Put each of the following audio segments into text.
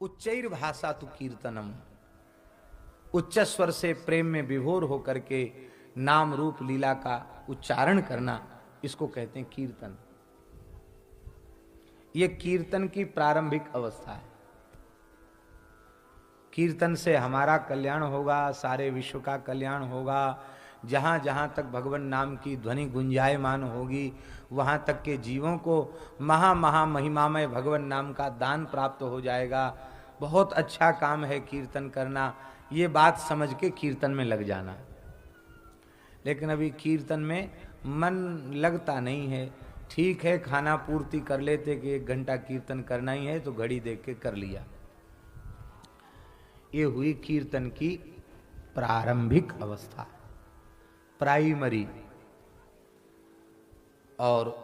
उच्चैर भाषा तु कीर्तनम, उच्च स्वर से प्रेम में विभोर होकर के नाम रूप लीला का उच्चारण करना, इसको कहते हैं कीर्तन। ये कीर्तन की प्रारंभिक अवस्था है। कीर्तन से हमारा कल्याण होगा, सारे विश्व का कल्याण होगा। जहां जहां तक भगवान नाम की ध्वनि गुंजायमान होगी, वहां तक के जीवों को महा महा महिमामय भगवान नाम का दान प्राप्त हो जाएगा। बहुत अच्छा काम है कीर्तन करना, ये बात समझ के कीर्तन में लग जाना। लेकिन अभी कीर्तन में मन लगता नहीं है। ठीक है, खाना पूर्ति कर लेते कि 1 घंटा कीर्तन करना ही है तो घड़ी देख के कर लिया। ये हुई कीर्तन की प्रारंभिक अवस्था, प्राइमरी। और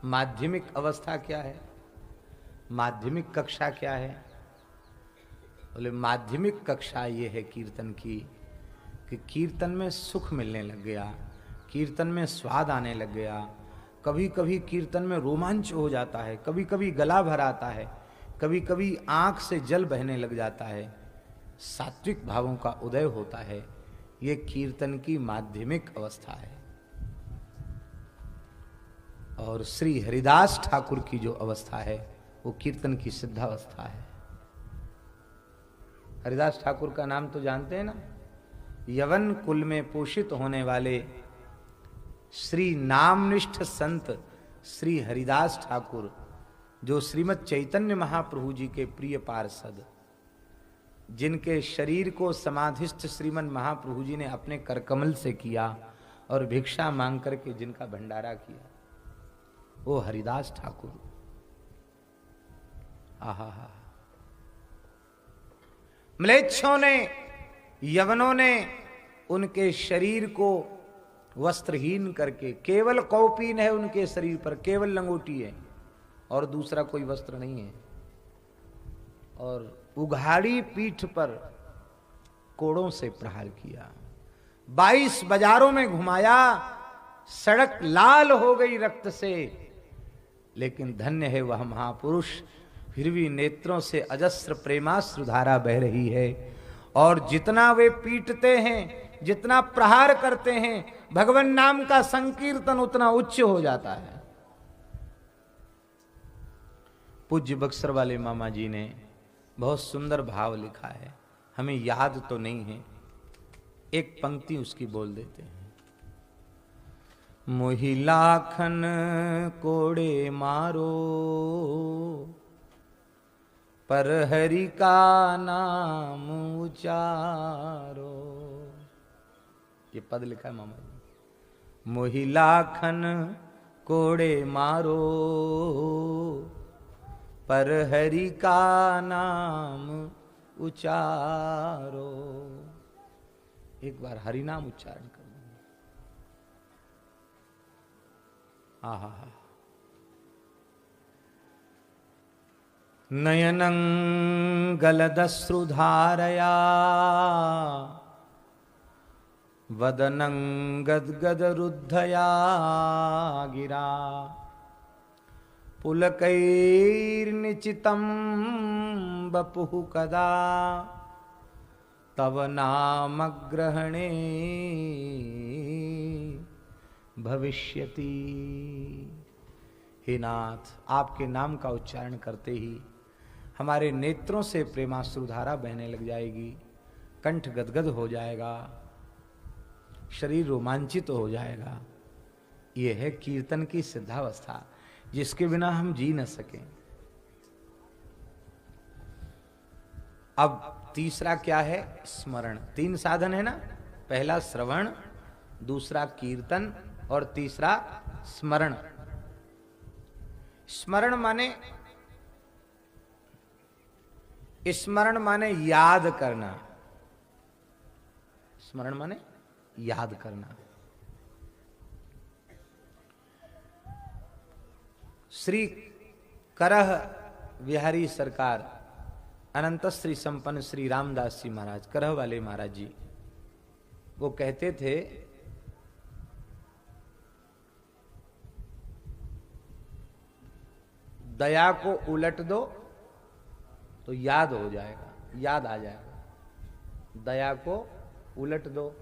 माध्यमिक अवस्था क्या है, माध्यमिक कक्षा क्या है? बोले माध्यमिक कक्षा ये है कीर्तन की कि कीर्तन में सुख मिलने लग गया, कीर्तन में स्वाद आने लग गया। कभी कभी कीर्तन में रोमांच हो जाता है, कभी कभी गला भर आता है, कभी कभी आंख से जल बहने लग जाता है, सात्विक भावों का उदय होता है। ये कीर्तन की माध्यमिक अवस्था है। और श्री हरिदास ठाकुर की जो अवस्था है वो कीर्तन की सिद्धावस्था है। हरिदास ठाकुर का नाम तो जानते हैं ना? यवन कुल में पोषित होने वाले श्री नामनिष्ठ संत श्री हरिदास ठाकुर, जो श्रीमद् चैतन्य महाप्रभु जी के प्रिय पार्षद, जिनके शरीर को समाधिस्थ श्रीमद् महाप्रभु जी ने अपने करकमल से किया और भिक्षा मांग करके जिनका भंडारा किया, वो हरिदास ठाकुर। आहा हा। म्लेच्छों ने, यवनों ने उनके शरीर को वस्त्रहीन करके, केवल कौपीन है उनके शरीर पर, केवल लंगोटी है और दूसरा कोई वस्त्र नहीं है, और उघाड़ी पीठ पर कोड़ों से प्रहार किया, 22 बाजारों में घुमाया, सड़क लाल हो गई रक्त से। लेकिन धन्य है वह महापुरुष, फिर भी नेत्रों से अजस्र प्रेमाश्रुधारा बह रही है। और जितना वे पीटते हैं, जितना प्रहार करते हैं, भगवान नाम का संकीर्तन उतना उच्च हो जाता है। पूज्य बक्सर वाले मामा जी ने बहुत सुंदर भाव लिखा है, हमें याद तो नहीं है, एक पंक्ति उसकी बोल देते हैं। मोहि लाखन कोड़े मारो, पर हरि का नाम उचारो। ये पद लिखा है मामा जी। मोहि लाखन कोड़े मारो, पर हरि का नाम उचारो। एक बार हरि नाम उच्चारण कर। आहा हा। नयनं गलदश्रुधारया, वदनं गद्गदरुद्धया गिरा, पुलकैर्निचितं वपुः कदा, तव नामग्रहणे भविष्यति। हे नाथ, आपके नाम का उच्चारण करते ही हमारे नेत्रों से प्रेमाश्रुधारा बहने लग जाएगी, कंठ गदगद हो जाएगा, शरीर रोमांचित हो जाएगा। यह है कीर्तन की सिद्धावस्था, जिसके बिना हम जी न सकें। अब तीसरा क्या है? स्मरण। 3 साधन है ना, पहला श्रवण, दूसरा कीर्तन और तीसरा स्मरण। स्मरण माने याद करना। स्मरण माने याद करना। श्री करह विहारी सरकार अनंत श्री संपन्न श्री रामदास जी महाराज, करह वाले महाराज जी, वो कहते थे दया को उलट दो तो याद हो जाएगा, याद आ जाएगा। दया को उलट दो,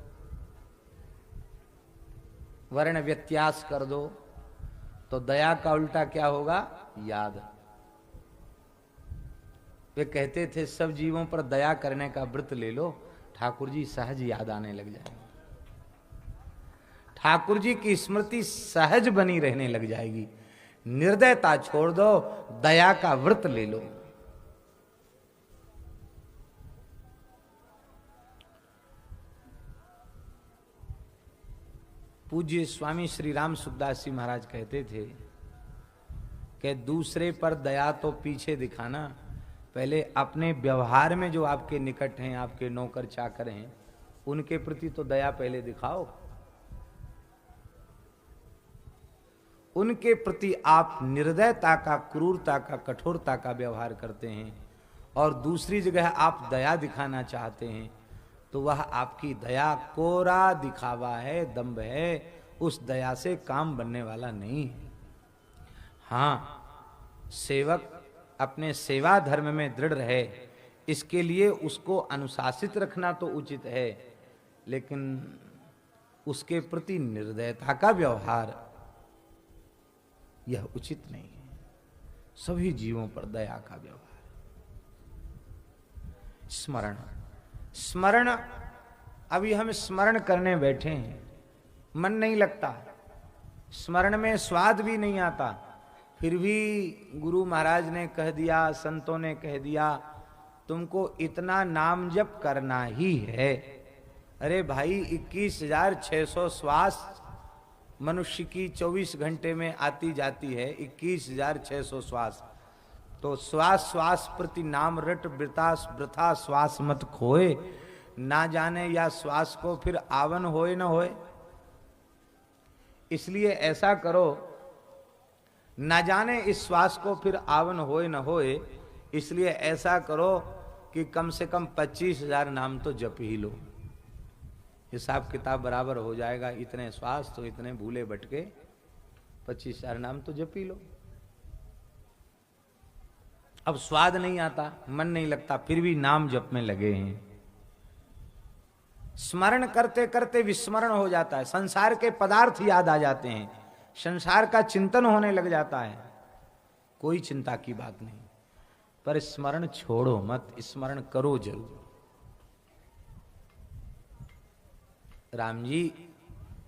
वर्ण व्यत्यास कर दो तो दया का उल्टा क्या होगा? याद। वे कहते थे सब जीवों पर दया करने का व्रत ले लो, ठाकुर जी सहज याद आने लग जाएंगे। ठाकुर जी की स्मृति सहज बनी रहने लग जाएगी। निर्दयता छोड़ दो, दया का व्रत ले लो। पूज्य स्वामी श्री राम सुखदास जी महाराज कहते थे कि दूसरे पर दया तो पीछे दिखाना, पहले अपने व्यवहार में जो आपके निकट हैं, आपके नौकर चाकर हैं, उनके प्रति तो दया पहले दिखाओ। उनके प्रति आप निर्दयता का, क्रूरता का, कठोरता का व्यवहार करते हैं और दूसरी जगह आप दया दिखाना चाहते हैं, तो वह आपकी दया कोरा दिखावा है, दंभ है। उस दया से काम बनने वाला नहीं है। हाँ, सेवक अपने सेवा धर्म में दृढ़ रहे, इसके लिए उसको अनुशासित रखना तो उचित है, लेकिन उसके प्रति निर्दयता का व्यवहार यह उचित नहीं है। सभी जीवों पर दया का व्यवहार। स्मरण, स्मरण, अभी हम स्मरण करने बैठे हैं, मन नहीं लगता, स्मरण में स्वाद भी नहीं आता, फिर भी गुरु महाराज ने कह दिया, संतों ने कह दिया, तुमको इतना नाम जप करना ही है। अरे भाई, 21,600 श्वास मनुष्य की 24 घंटे में आती जाती है, 21,600 श्वास। तो श्वास श्वास प्रति नाम रट, वृथा श्वास मत खोए, ना जाने या श्वास को फिर आवन होए न होए। इसलिए ऐसा करो, ना जाने इस श्वास को फिर आवन होए न होए, इसलिए ऐसा करो कि कम से कम 25,000 नाम तो जप ही लो। हिसाब किताब बराबर हो जाएगा, इतने श्वास तो इतने भूले भटके, 25,000 नाम तो जप ही लो। अब स्वाद नहीं आता, मन नहीं लगता, फिर भी नाम जप में लगे हैं। स्मरण करते करते विस्मरण हो जाता है, संसार के पदार्थ याद आ जाते हैं, संसार का चिंतन होने लग जाता है। कोई चिंता की बात नहीं, पर स्मरण छोड़ो मत, स्मरण करो जरूर। राम जी,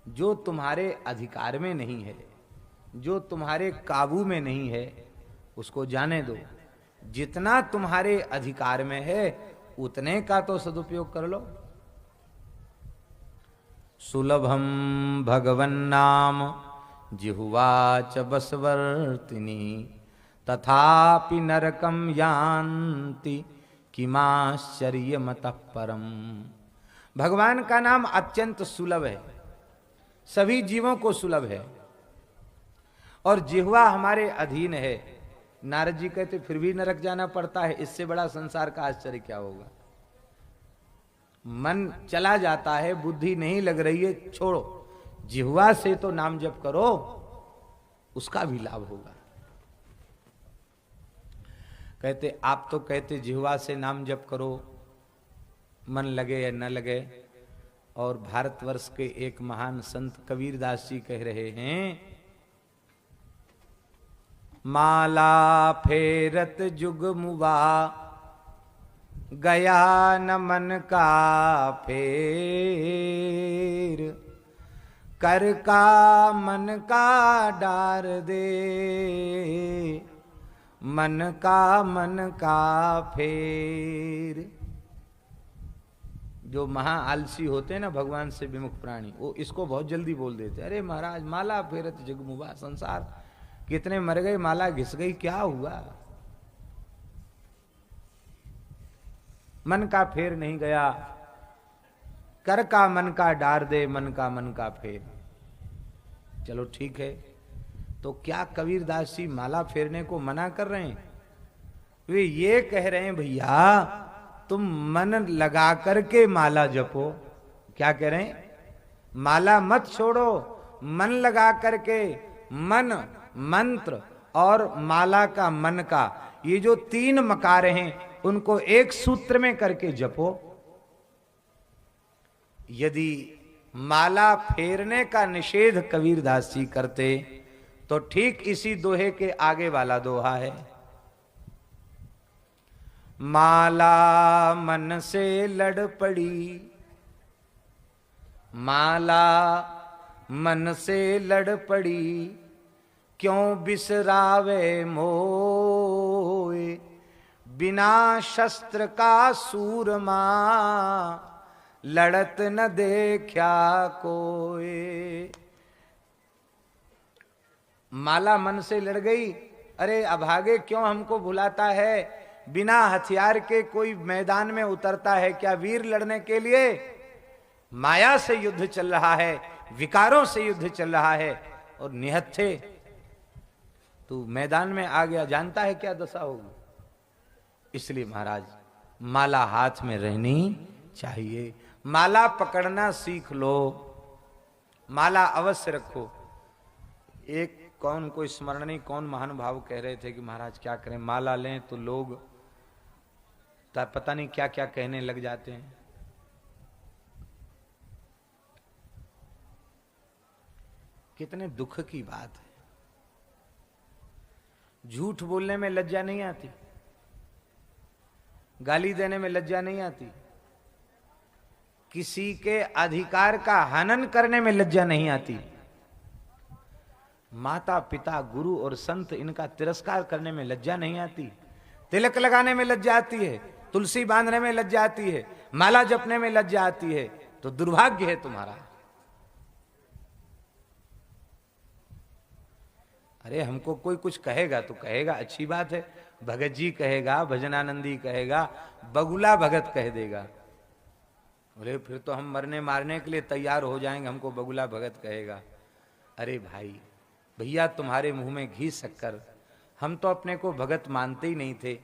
जो तुम्हारे अधिकार में नहीं है, जो तुम्हारे काबू में नहीं है, उसको जाने दो। जितना तुम्हारे अधिकार में है उतने का तो सदुपयोग कर लो। सुलभम भगवन्नाम जिह्वाच बसवर्तिनी, तथापि नरकम यान्ति किमाश्चर्यमतः परम। भगवान का नाम अत्यंत सुलभ है, सभी जीवों को सुलभ है, और जिह्वा हमारे अधीन है। नारद जी कहते फिर भी नरक जाना पड़ता है, इससे बड़ा संसार का आश्चर्य क्या होगा। मन चला जाता है, बुद्धि नहीं लग रही है, छोड़ो, जिह्वा से तो नाम जप करो, उसका भी लाभ होगा। कहते आप तो कहते जिह्वा से नाम जप करो, मन लगे या न लगे, और भारतवर्ष के एक महान संत कबीरदास जी कह रहे हैं, माला फेरत जुग मुवा गया न मन का फेर, कर का मन का डार दे, मन का फेर। जो महा आलसी होते हैं ना, भगवान से विमुख प्राणी, वो इसको बहुत जल्दी बोल देते, अरे महाराज माला फेरत जुग मुवा, संसार कितने मर गए, माला घिस गई, क्या हुआ। मन का फेर नहीं गया, कर का मन का डार दे, मन का फेर। चलो ठीक है, तो क्या कबीरदास जी माला फेरने को मना कर रहे हैं? वे ये कह रहे हैं, भैया तुम मन लगा करके माला जपो। क्या कह रहे हैं? माला मत छोड़ो, मन लगा करके मन, मंत्र और माला का मन का, ये जो 3 मकार हैं उनको एक सूत्र में करके जपो। यदि माला फेरने का निषेध कबीरदास जी करते तो ठीक इसी दोहे के आगे वाला दोहा है। माला मन से लड़ पड़ी, माला मन से लड़ पड़ी, क्यों बिसरावे मोए, बिना शस्त्र का सूरमा, लड़त न देखा कोई। माला मन से लड़ गई, अरे अभागे क्यों हमको भुलाता है, बिना हथियार के कोई मैदान में उतरता है क्या वीर लड़ने के लिए? माया से युद्ध चल रहा है, विकारों से युद्ध चल रहा है, और निहत्थे तू मैदान में आ गया, जानता है क्या दशा होगी? इसलिए महाराज माला हाथ में रहनी चाहिए, माला पकड़ना सीख लो, माला अवश्य रखो। एक कौन कोई स्मरणीय कौन महानुभाव कह रहे थे कि महाराज क्या करें, माला लें तो लोग पता नहीं क्या क्या कहने लग जाते हैं। कितने दुख की बात है। झूठ बोलने में लज्जा नहीं आती, गाली देने में लज्जा नहीं आती, किसी के अधिकार का हनन करने में लज्जा नहीं आती, माता पिता गुरु और संत इनका तिरस्कार करने में लज्जा नहीं आती, तिलक लगाने में लज्जा आती है, तुलसी बांधने में लज्जा आती है, माला जपने में लज्जा आती है, तो दुर्भाग्य है तुम्हारा। अरे हमको कोई कुछ कहेगा तो कहेगा, अच्छी बात है, भगत जी कहेगा, भजनानंदी कहेगा, बगुला भगत कह देगा, बोले फिर तो हम मरने मारने के लिए तैयार हो जाएंगे, हमको बगुला भगत कहेगा। अरे भाई भैया तुम्हारे मुंह में घी शक्कर, हम तो अपने को भगत मानते ही नहीं थे,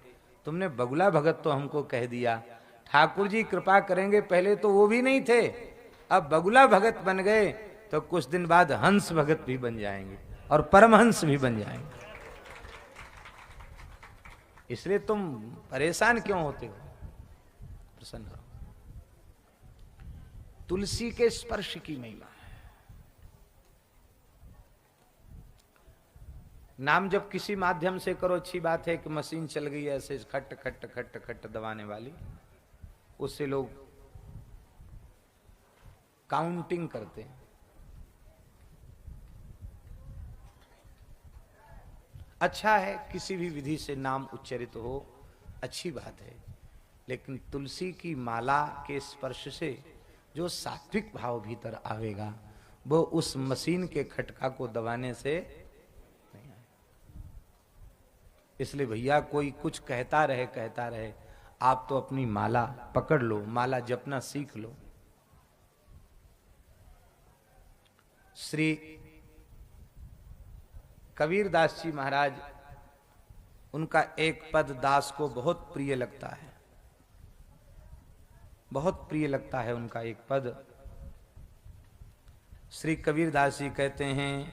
तुमने बगुला भगत तो हमको कह दिया। ठाकुर जी कृपा करेंगे, पहले तो वो भी नहीं थे, अब बगुला भगत बन गए तो कुछ दिन बाद हंस भगत भी बन जाएंगे और परमहंस भी बन जाएंगे। इसलिए तुम परेशान क्यों होते हो, प्रसन्न रहो। तुलसी के स्पर्श की महिमा है। नाम जब किसी माध्यम से करो अच्छी बात है, कि मशीन चल गई है ऐसे खट खट खट खट दबाने वाली, उससे लोग काउंटिंग करते हैं। अच्छा है किसी भी विधि से नाम उच्चरित हो, अच्छी बात है, लेकिन तुलसी की माला के स्पर्श से जो सात्विक भाव भीतर आवेगा वो उस मशीन के खटका को दबाने से नहीं आएगा। इसलिए भैया कोई कुछ कहता रहे, आप तो अपनी माला पकड़ लो, माला जपना सीख लो। श्री कबीरदास जी महाराज, उनका एक पद दास को बहुत प्रिय लगता है, बहुत प्रिय लगता है उनका एक पद। श्री कबीरदास जी कहते हैं,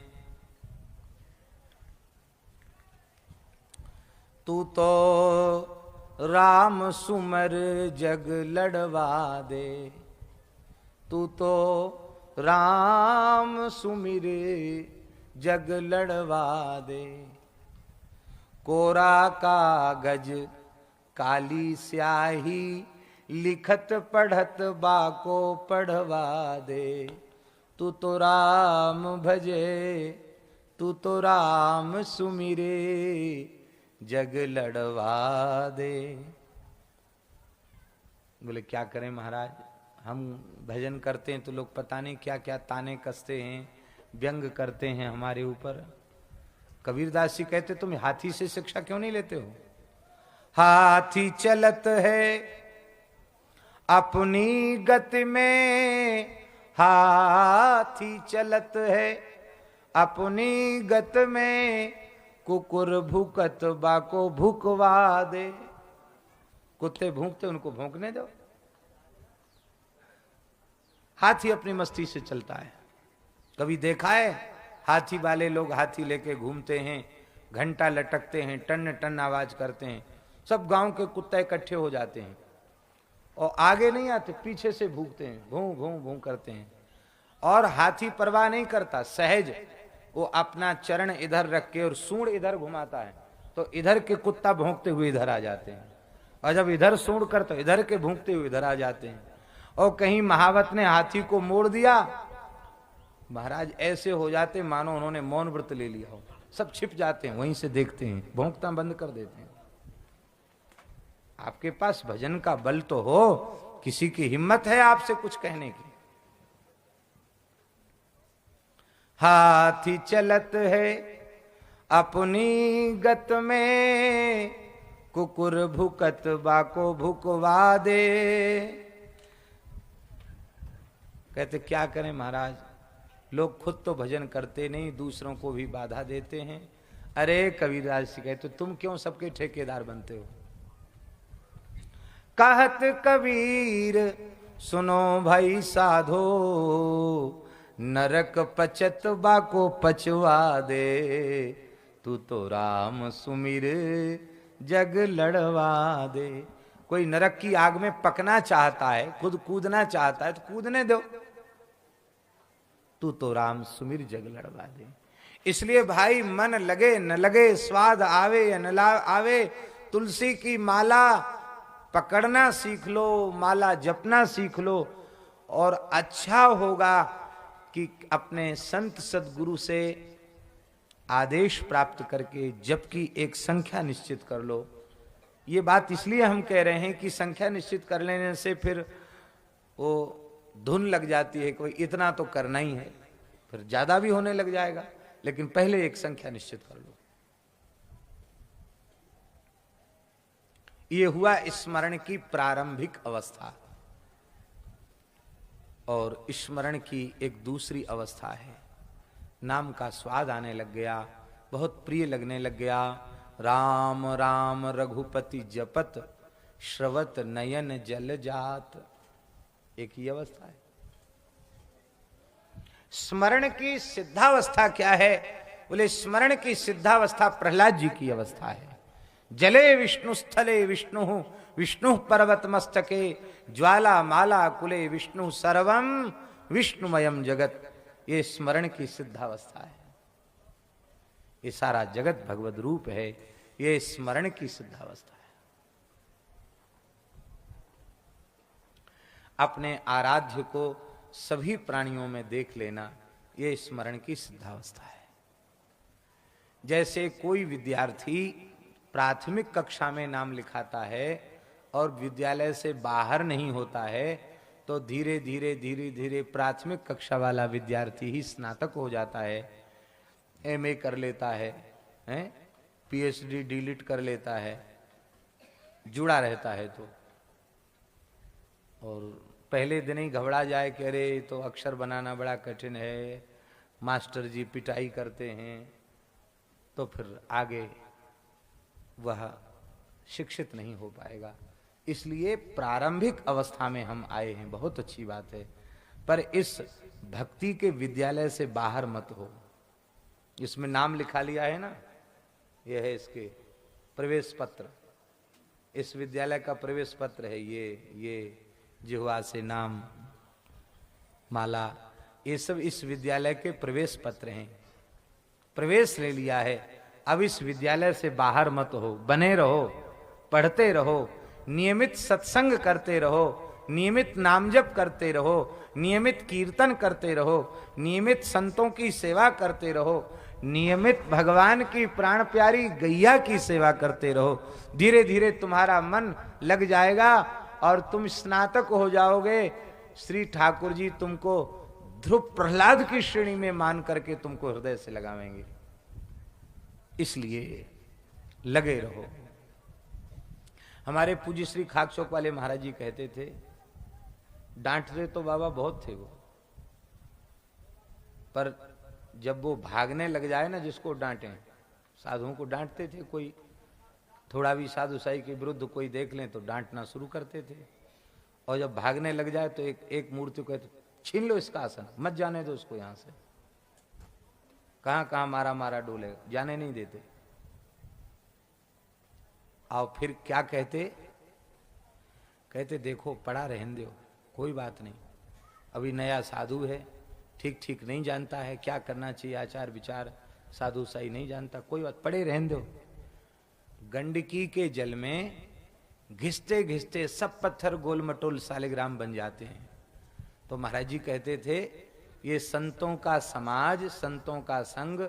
तू तो राम सुमर जग लड़वा दे, तू तो राम सुमिर जग लड़वा दे, कोरा कागज काली स्याही लिखत पढ़त बाको पढ़वा दे, तू तो राम भजे, तू तो राम सुमिरे जग लड़वा दे। बोले क्या करें महाराज, हम भजन करते हैं तो लोग पता नहीं क्या क्या ताने कसते हैं, व्यंग करते हैं हमारे ऊपर। कबीरदास जी कहते तुम हाथी से शिक्षा क्यों नहीं लेते हो? हाथी चलत है अपनी गति में, हाथी चलत है अपनी गत में, कुकुर भूकत बाको भूकवा दे। कुत्ते भूकते उनको भौंकने दो, हाथी अपनी मस्ती से चलता है। कभी देखा है हाथी वाले लोग हाथी लेके घूमते हैं, घंटा लटकते हैं, टन टन आवाज करते हैं, सब गांव के कुत्ते इकट्ठे हो जाते हैं और आगे नहीं आते, पीछे से भूखते हैं, भूं भूं भूं करते हैं। और हाथी परवाह नहीं करता, सहज वो अपना चरण इधर रख के और सूंड इधर घुमाता है, तो इधर के कुत्ता भौंकते हुए इधर आ जाते हैं, और जब इधर सूंड कर तो इधर के भूंकते हुए इधर आ जाते हैं। और कहीं महावत ने हाथी को मोड़ दिया, महाराज ऐसे हो जाते मानो उन्होंने मौन व्रत ले लिया हो, सब छिप जाते हैं, वहीं से देखते हैं, भौंकता बंद कर देते हैं। आपके पास भजन का बल तो हो, किसी की हिम्मत है आपसे कुछ कहने की? हाथी चलत है अपनी गत में, कुकुर भुकत बाको भुकवा दे। कहते क्या करें महाराज, लोग खुद तो भजन करते नहीं, दूसरों को भी बाधा देते हैं। अरे कबीरदास जी कहते तुम क्यों सबके ठेकेदार बनते हो? कहत कबीर सुनो भाई साधो, नरक पचत बाको पचवा दे। तू तो राम सुमिर जग लड़वा दे। कोई नरक की आग में पकना चाहता है, खुद कूदना चाहता है तो कूदने दो, तू तो राम सुमिर जग लड़वा दे। इसलिए भाई मन लगे न लगे, स्वाद आवे या न आवे, तुलसी की माला पकड़ना सीख लो, माला जपना सीख लो, और अच्छा होगा कि अपने संत सदगुरु से आदेश प्राप्त करके जप की एक संख्या निश्चित कर लो। ये बात इसलिए हम कह रहे हैं कि संख्या निश्चित कर लेने से फिर वो धुन लग जाती है, कोई इतना तो करना ही है, फिर ज्यादा भी होने लग जाएगा, लेकिन पहले एक संख्या निश्चित कर लो। ये हुआ स्मरण की प्रारंभिक अवस्था। और स्मरण की एक दूसरी अवस्था है, नाम का स्वाद आने लग गया, बहुत प्रिय लगने लग गया। राम राम रघुपति जपत, श्रवत नयन जल जात, एक ही अवस्था है। स्मरण की सिद्धावस्था क्या है? बोले स्मरण की सिद्धावस्था प्रहलाद जी की अवस्था है। जले विष्णु स्थले विष्णु, विष्णु पर्वत मस्तके, ज्वाला माला कुले विष्णु, सर्वम विष्णुमयम जगत। ये स्मरण की सिद्धावस्था है। ये सारा जगत भगवद रूप है, ये स्मरण की सिद्धावस्था है। अपने आराध्य को सभी प्राणियों में देख लेना, ये स्मरण की सिद्धावस्था है। जैसे कोई विद्यार्थी प्राथमिक कक्षा में नाम लिखाता है और विद्यालय से बाहर नहीं होता है, तो धीरे धीरे धीरे धीरे प्राथमिक कक्षा वाला विद्यार्थी ही स्नातक हो जाता है, एमए कर लेता है, पीएचडी डीलिट कर लेता है, जुड़ा रहता है। तो और पहले दिन ही घबरा जाए कि अरे तो अक्षर बनाना बड़ा कठिन है, मास्टर जी पिटाई करते हैं, तो फिर आगे वह शिक्षित नहीं हो पाएगा। इसलिए प्रारंभिक अवस्था में हम आए हैं, बहुत अच्छी बात है, पर इस भक्ति के विद्यालय से बाहर मत हो। इसमें नाम लिखा लिया है ना, यह है इसके प्रवेश पत्र, इस विद्यालय का प्रवेश पत्र है ये जिह्वा से नाम माला, ये सब इस विद्यालय के प्रवेश पत्र हैं। प्रवेश ले लिया है, अब इस विद्यालय से बाहर मत हो, बने रहो, पढ़ते रहो, नियमित सत्संग करते रहो, नियमित नामजप करते रहो, नियमित कीर्तन करते रहो, नियमित संतों की सेवा करते रहो, नियमित भगवान की प्राण प्यारी गैया की सेवा करते रहो। धीरे धीरे तुम्हारा मन लग जाएगा और तुम स्नातक हो जाओगे। श्री ठाकुर जी तुमको ध्रुव प्रहलाद की श्रेणी में मान करके तुमको हृदय से लगावेंगे। इसलिए लगे रहो। हमारे पूज्य श्री खाकचौक वाले महाराज जी कहते थे, डांटते तो बाबा बहुत थे वो, पर जब वो भागने लग जाए ना, जिसको डांटे, साधुओं को डांटते थे, कोई थोड़ा भी साधु साई के विरुद्ध कोई देख लें तो डांटना शुरू करते थे, और जब भागने लग जाए तो एक मूर्ति को कहते, छीन लो इसका आसन, मत जाने दो उसको, यहां से कहां कहां मारा मारा डोले, जाने नहीं देते। और फिर क्या कहते, कहते देखो पड़ा रहने दो, कोई बात नहीं, अभी नया साधु है, ठीक ठीक नहीं जानता है क्या करना चाहिए, आचार विचार साधु सही नहीं जानता, कोई बात, पड़े रहने दो। गंडकी के जल में घिसते घिसते सब पत्थर गोल मटोल सालिग्राम बन जाते हैं। तो महाराज जी कहते थे ये संतों का समाज, संतों का संग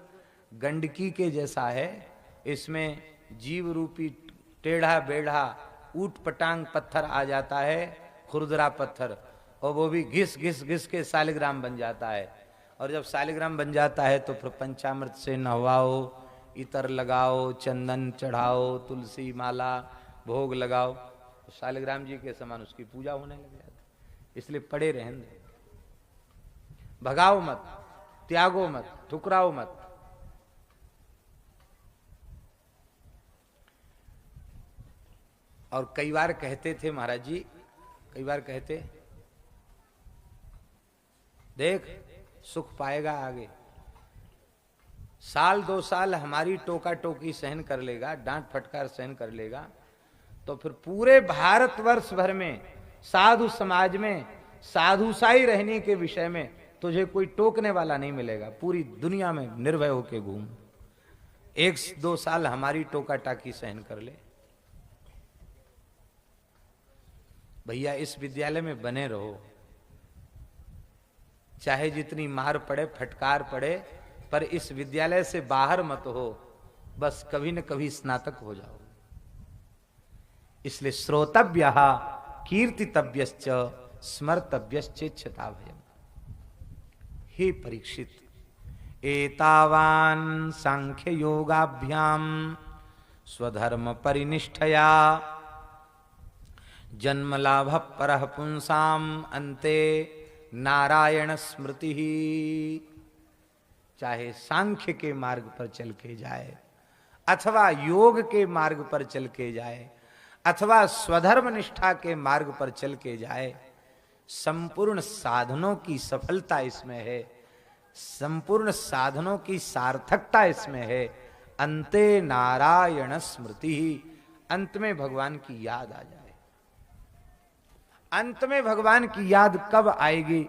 गंडकी के जैसा है, इसमें जीव रूपी टेढ़ा बेढ़ा ऊट पटांग पत्थर आ जाता है, खुरदरा पत्थर, और वो भी घिस घिस घिस के सालिग्राम बन जाता है। और जब सालिग्राम बन जाता है तो फिर पंचामृत से नहवाओ, इतर लगाओ, चंदन चढ़ाओ, तुलसी माला भोग लगाओ, तो सालिग्राम जी के समान उसकी पूजा होने लग जाती। इसलिए पड़े रहने दो, भगाओ मत, त्यागो मत, ठुकराओ मत। और कई बार कहते थे महाराज जी, कई बार कहते, देख सुख पाएगा आगे, साल 2 साल हमारी टोका टोकी सहन कर लेगा, डांट फटकार सहन कर लेगा, तो फिर पूरे भारतवर्ष भर में साधु समाज में साधुशाही रहने के विषय में तुझे कोई टोकने वाला नहीं मिलेगा। पूरी दुनिया में निर्भय होके घूम, 1-2 साल हमारी टोका टाकी सहन कर ले। भैया इस विद्यालय में बने रहो, चाहे जितनी मार पड़े, फटकार पड़े, पर इस विद्यालय से बाहर मत हो, बस कभी न कभी स्नातक हो जाओ। इसलिए श्रोतव्य कीर्तितव्यश्च स्मर्तव्यश्चेच्छता भयम्। हे परीक्षित, एतावान सांख्य योगाभ्याम स्वधर्म परिनिष्ठया जन्म लाभ परः पुंसाम अन्ते नारायण स्मृति ही। चाहे सांख्य के मार्ग पर चल के जाए, अथवा योग के मार्ग पर चल के जाए, अथवा स्वधर्म निष्ठा के मार्ग पर चल के जाए, संपूर्ण साधनों की सफलता इसमें है, संपूर्ण साधनों की सार्थकता इसमें है। अंते नारायण स्मृति ही, अंत में भगवान की याद आ जाए। अंत में भगवान की याद कब आएगी?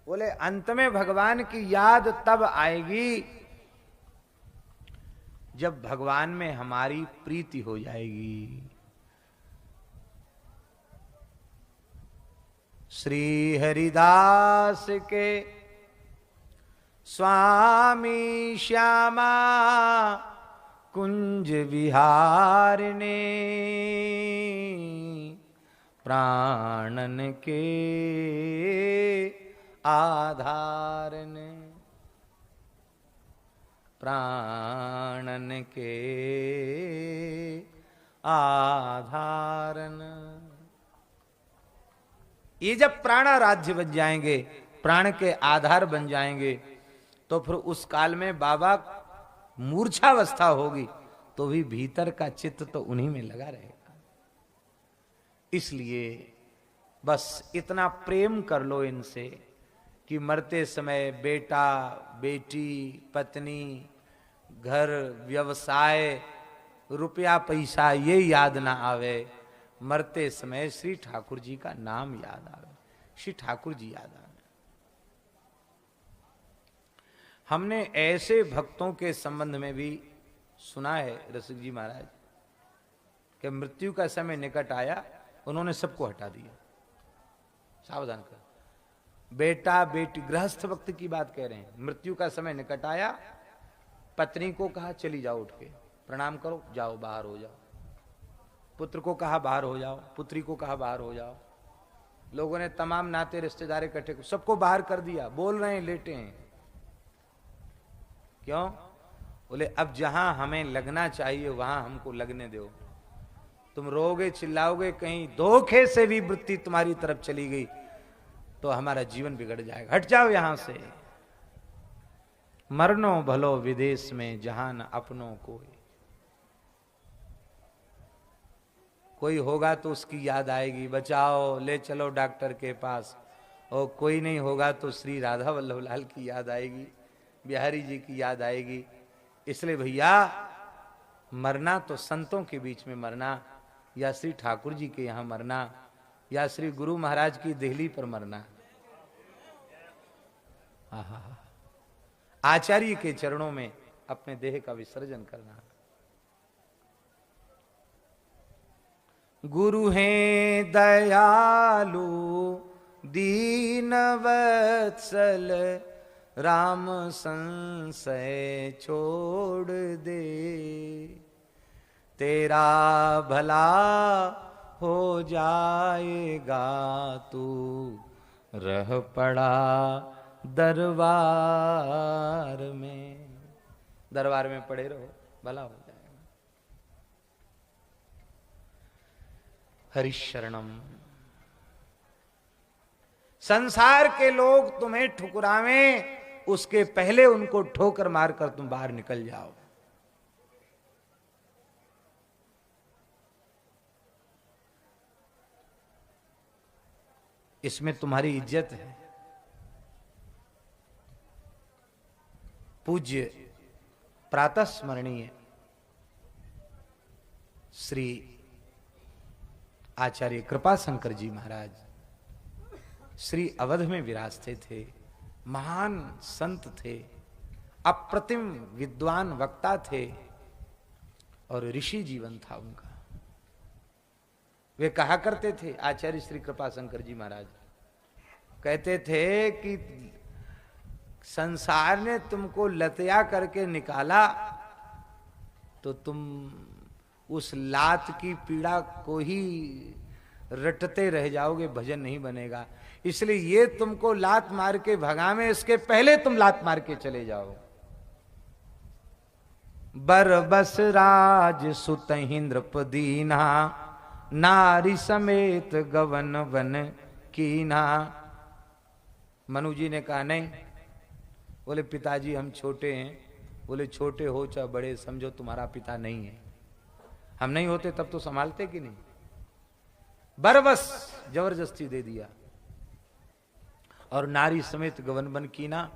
बोले अंत में भगवान की याद तब आएगी जब भगवान में हमारी प्रीति हो जाएगी। श्री हरिदास के स्वामी श्यामा कुंज विहारिणे प्राणन के आधारन, प्राणन के आधारन। ये जब प्राणाराध्य बन जाएंगे, प्राण के आधार बन जाएंगे, तो फिर उस काल में बाबा मूर्छावस्था होगी तो भी भीतर का चित्त तो उन्हीं में लगा रहेगा। इसलिए बस इतना प्रेम कर लो इनसे कि मरते समय बेटा बेटी पत्नी घर व्यवसाय रुपया पैसा ये याद ना आवे, मरते समय श्री ठाकुर जी का नाम याद आवे, श्री ठाकुर जी याद आवे। हमने ऐसे भक्तों के संबंध में भी सुना है रसिक जी महाराज कि मृत्यु का समय निकट आया, उन्होंने सबको हटा दिया। सावधान कर, बेटा बेटी गृहस्थ वक्त की बात कह रहे हैं। मृत्यु का समय निकट आया, पत्नी को कहा चली जाओ, उठ के प्रणाम करो, जाओ बाहर हो जाओ। पुत्र को कहा बाहर हो जाओ, पुत्री को कहा बाहर हो जाओ। लोगों ने तमाम नाते रिश्तेदार इकट्ठे सबको बाहर कर दिया। बोल रहे हैं, लेटे हैं। क्यों? बोले अब जहां हमें लगना चाहिए वहां हमको लगने दो। तुम रोगे चिल्लाओगे, कहीं धोखे से भी वृत्ति तुम्हारी तरफ चली गई तो हमारा जीवन बिगड़ जाएगा। हट जाओ यहां से। मरनो भलो विदेश में जहां न अपनों कोई होगा तो उसकी याद आएगी, बचाओ ले चलो डॉक्टर के पास। और कोई नहीं होगा तो श्री राधा वल्लभ लाल की याद आएगी, बिहारी जी की याद आएगी। इसलिए भैया मरना तो संतों के बीच में मरना, या श्री ठाकुर जी के यहां मरना, या श्री गुरु महाराज की देहली पर मरना। आचार्य के चरणों में अपने देह का विसर्जन करना। गुरु हैं दयालु दीन वत्सल, राम संशय छोड़ दे, तेरा भला हो जाएगा, तू रह पड़ा दरबार में। दरबार में पड़े रहो, भला हो जाएगा। हरिशरणम। संसार के लोग तुम्हें ठुकरावें, उसके पहले उनको ठोकर मारकर तुम बाहर निकल जाओ। इसमें तुम्हारी इज्जत है। पूज्य प्रातः स्मरणीय श्री आचार्य कृपाशंकर जी महाराज श्री अवध में विराजते थे। महान संत थे, अप्रतिम विद्वान वक्ता थे और ऋषि जीवन था उनका। वे कहा करते थे, आचार्य श्री कृपाशंकर जी महाराज कहते थे कि संसार ने तुमको लतया करके निकाला तो तुम उस लात की पीड़ा को ही रटते रह जाओगे, भजन नहीं बनेगा। इसलिए ये तुमको लात मार के भगावे, इसके पहले तुम लात मार के चले जाओ। बरबस राज सुतहिंद्रपदीना, नारी समेत गवन वन कीना। मनु जी ने कहा नहीं। बोले पिताजी हम छोटे हैं। बोले छोटे हो चाहे बड़े, समझो तुम्हारा पिता नहीं है। हम नहीं होते तब तो संभालते कि नहीं। बरबस जबरदस्ती दे दिया। और नारी समेत गवन वन कीना,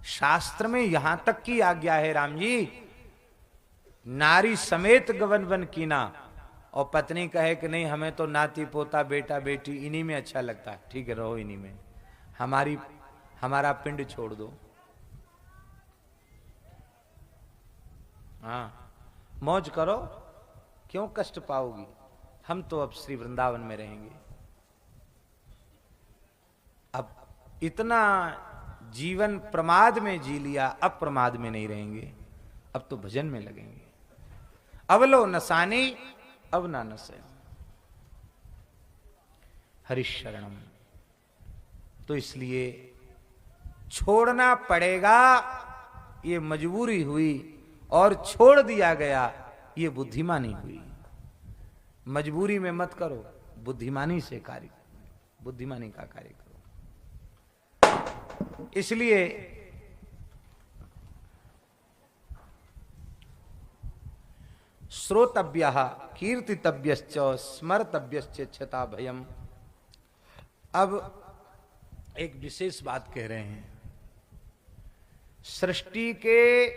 शास्त्र में यहां तक की आज्ञा है राम जी, नारी समेत गवन वन कीना। और पत्नी कहे कि नहीं हमें तो नाती पोता बेटा बेटी इन्हीं में अच्छा लगता है, ठीक है रहो इन्हीं में, हमारा पिंड छोड़ दो। हाँ मौज करो, क्यों कष्ट पाओगी, हम तो अब श्री वृंदावन में रहेंगे। अब इतना जीवन प्रमाद में जी लिया, अब प्रमाद में नहीं रहेंगे, अब तो भजन में लगेंगे। अवलो नसानी अब ना नसे। हरिशरणम। तो इसलिए छोड़ना पड़ेगा, ये मजबूरी हुई और छोड़ दिया गया, ये बुद्धिमानी हुई। मजबूरी में मत करो, बुद्धिमानी से कार्य, बुद्धिमानी का कार्य करो। इसलिए श्रोतव्यः कीर्तितव्यश्च स्मर्तव्यश्च क्षता भयम। अब एक विशेष बात कह रहे हैं। सृष्टि के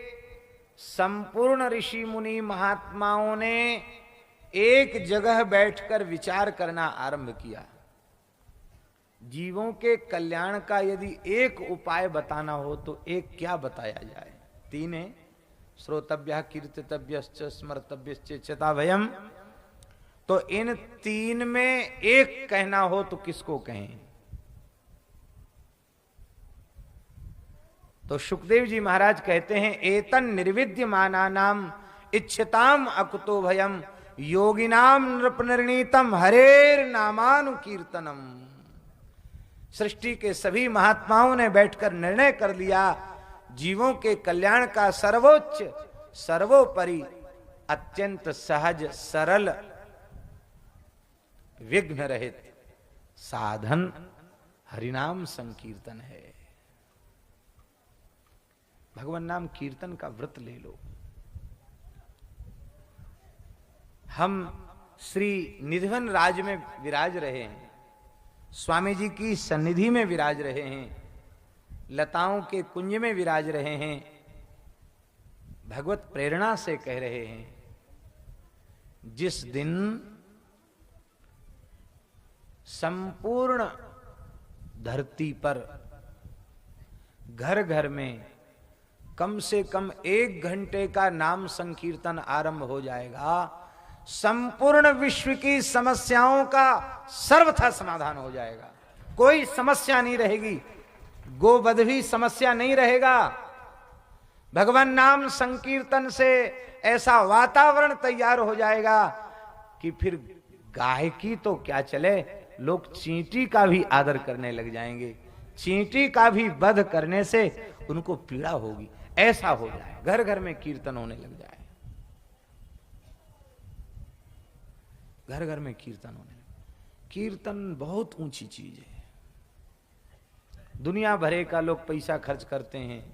संपूर्ण ऋषि मुनि महात्माओं ने एक जगह बैठकर विचार करना आरंभ किया। जीवों के कल्याण का यदि एक उपाय बताना हो तो एक क्या बताया जाए? तीन है, श्रोतव्यः कीर्तितव्यश्च स्मर्तव्यश्च क्षता भयम। तो इन तीन में एक कहना हो तो किसको कहें? तो सुखदेव जी महाराज कहते हैं, एतन निर्विद्यमानानाम इच्छताम अकुतो भयम, योगिनाम नृपनिर्णीतम हरेर नामानुकीर्तनम। सृष्टि के सभी महात्माओं ने बैठकर निर्णय कर लिया, जीवों के कल्याण का सर्वोच्च सर्वोपरि अत्यंत सहज सरल विघ्न रहित साधन हरिनाम संकीर्तन है। भगवान नाम कीर्तन का व्रत ले लो। हम श्री निधिवन राज में विराज रहे हैं, स्वामी जी की सन्निधि में विराज रहे हैं, लताओं के कुंज में विराज रहे हैं, भगवत प्रेरणा से कह रहे हैं जिस दिन संपूर्ण धरती पर घर घर में कम से कम 1 घंटे का नाम संकीर्तन आरंभ हो जाएगा, संपूर्ण विश्व की समस्याओं का सर्वथा समाधान हो जाएगा। कोई समस्या नहीं रहेगी, गोवध भी समस्या नहीं रहेगा। भगवान नाम संकीर्तन से ऐसा वातावरण तैयार हो जाएगा कि फिर गायकी तो क्या चले, लोग चींटी का भी आदर करने लग जाएंगे। चींटी का भी वध करने से उनको पीड़ा होगी, ऐसा हो जाए, घर घर में कीर्तन होने लग जाए, घर घर में कीर्तन होने लगे। कीर्तन बहुत ऊंची चीज है। दुनिया भरे का लोग पैसा खर्च करते हैं,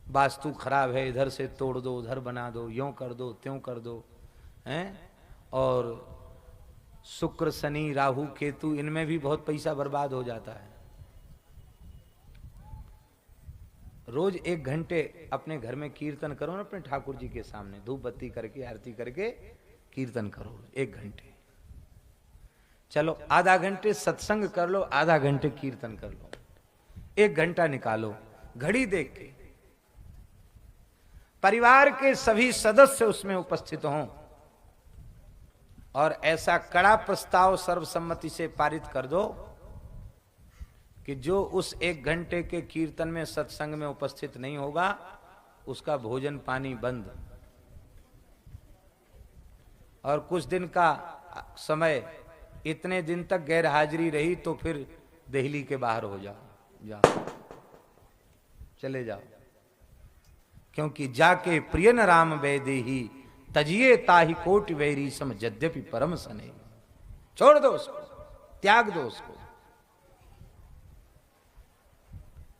वास्तु खराब है इधर से तोड़ दो, उधर बना दो, यूं कर दो, त्यों कर दो, हैं? और शुक्र शनि राहु केतु, इनमें भी बहुत पैसा बर्बाद हो जाता है। रोज 1 घंटे अपने घर में कीर्तन करो ना, अपने ठाकुर जी के सामने धूप बत्ती करके आरती करके कीर्तन करो 1 घंटे। चलो आधा घंटे सत्संग कर लो, आधा घंटे कीर्तन कर लो, 1 घंटा निकालो, घड़ी देख के परिवार के सभी सदस्य उसमें उपस्थित हों और ऐसा कड़ा प्रस्ताव सर्वसम्मति से पारित कर दो कि जो उस 1 घंटे के कीर्तन में सत्संग में उपस्थित नहीं होगा उसका भोजन पानी बंद। और कुछ दिन का समय, इतने दिन तक गैर हाजिरी रही तो फिर दिल्ली के बाहर हो जाओ, चले जाओ, क्योंकि जाके प्रिय न राम वैदेही तजिए ताहि कोटि वैरी सम यद्यपि परम सने। छोड़ दो उसको, त्याग दो उसको।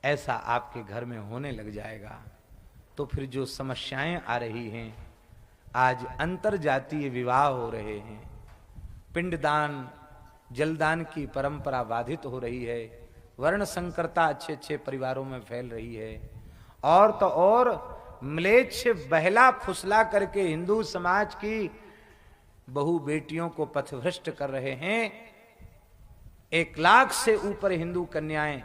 ऐसा आपके घर में होने लग जाएगा तो फिर जो समस्याएं आ रही हैं, आज अंतर जातीय विवाह हो रहे हैं, पिंडदान जलदान की परंपरा बाधित हो रही है, वर्ण संकरता अच्छे अच्छे परिवारों में फैल रही है, और तो और म्लेच्छ बहला फुसला करके हिंदू समाज की बहु बेटियों को पथभ्रष्ट कर रहे हैं। 1 लाख से ऊपर हिंदू कन्याएं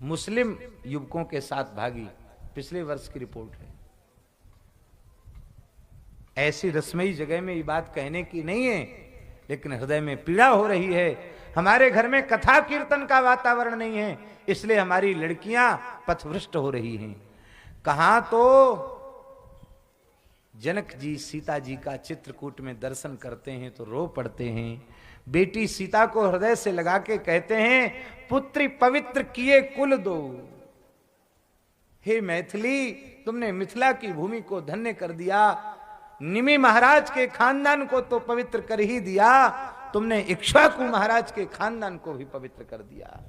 मुस्लिम युवकों के साथ भागी, पिछले वर्ष की रिपोर्ट है। ऐसी रस्मई जगह में ये बात कहने की नहीं है, लेकिन हृदय में पीड़ा हो रही है। हमारे घर में कथा कीर्तन का वातावरण नहीं है, इसलिए हमारी लड़कियां पथभ्रष्ट हो रही हैं। कहां तो जनक जी सीता जी का चित्रकूट में दर्शन करते हैं तो रो पड़ते हैं। बेटी सीता को हृदय से लगा के कहते हैं, पुत्री पवित्र किए कुल दो। हे मैथिली, तुमने मिथिला की भूमि को धन्य कर दिया, निमि महाराज के खानदान को तो पवित्र कर ही दिया, तुमने इक्ष्वाकु महाराज के खानदान को भी पवित्र कर दिया।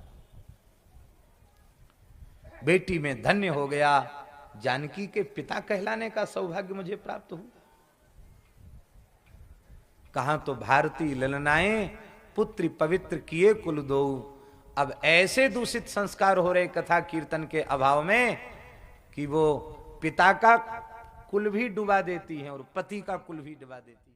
बेटी में धन्य हो गया, जानकी के पिता कहलाने का सौभाग्य मुझे प्राप्त हुआ। कहां तो भारतीय ललनाएं पुत्री पवित्र किए कुल दो। अब ऐसे दूषित संस्कार हो रहे कथा कीर्तन के अभाव में कि वो पिता का कुल भी डुबा देती हैं और पति का कुल भी डुबा देती है।